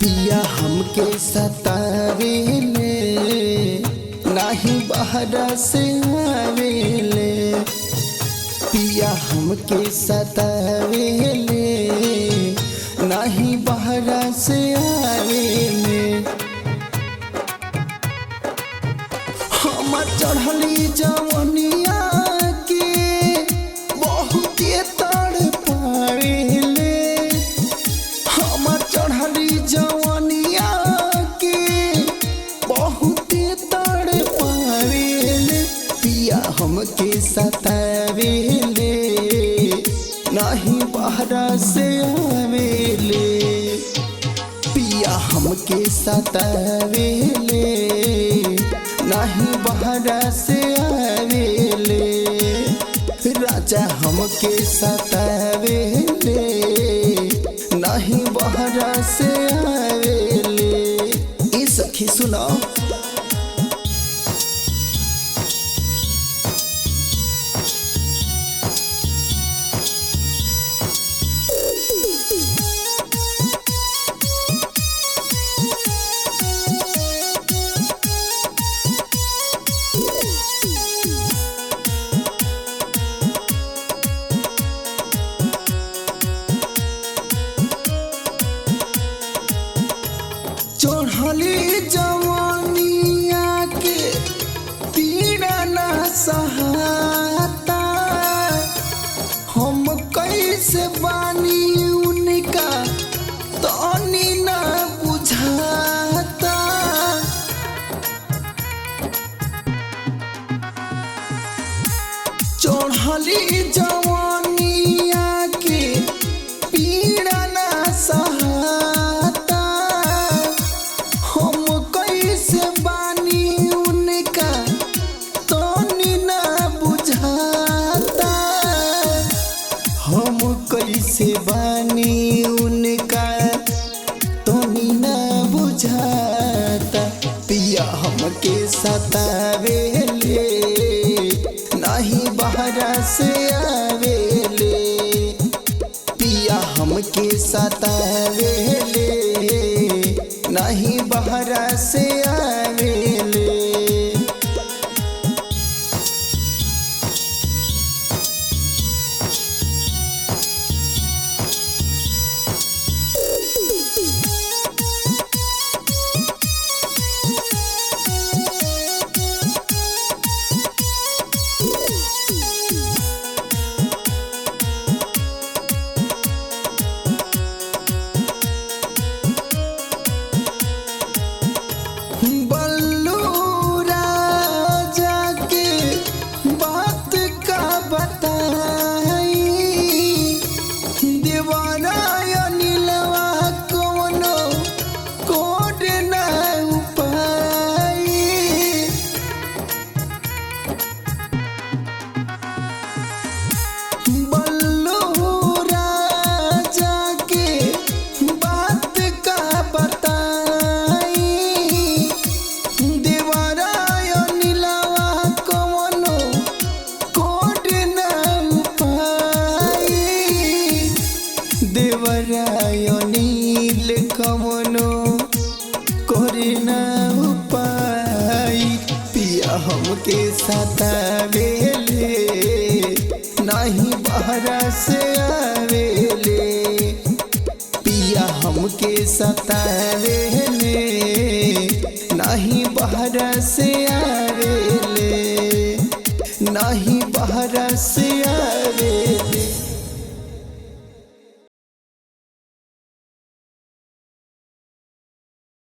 पिया हमके सतावेले नाही बहरा से आवेले। पिया हमके सतावेले नाही बहरा से आवेले। हम चढ़ली जवनिया के बहुत तड़पावेले। हम चढ़ली जवनिया के बहुत तड़पावेले। पिया हमके सतावेले नाही बहरा से आवेले। पिया हमके सतावेले नाही बहरा से आवेले। राजा हमके सतावेले नहीं बहरा से आवेले। ई सखी सुनो चढ़ली जवानिया के पीड़ा ना सहाता। हम कैसे बानी उनका तनी ना बुझाता। चढ़ली जवानिया के पीड़ा ना सहाता। हम कैसे बानी उनका तनी ना बुझाता। हम कैसे बानी उनका तनी ना बुझाता। पिया हमके सतावेले नहीं बहरा से आवेले। पिया हमके सतावेले नहीं बहरा से आवेले। बल्लू राजा के बात का बताई। दीवाना अनिलवा कोनो कोड ना उपाई। बल्लू राजा के बात का बताई। देवराय नीलवा कवनो कोड ना उपाई। देवराय नील कवनो कोड ना उपाई। पिया हमके सतावेले नहीं बहरा से आवेले। पिया हमके सतावेले नहीं बहरा से आवेले नहीं बहरा से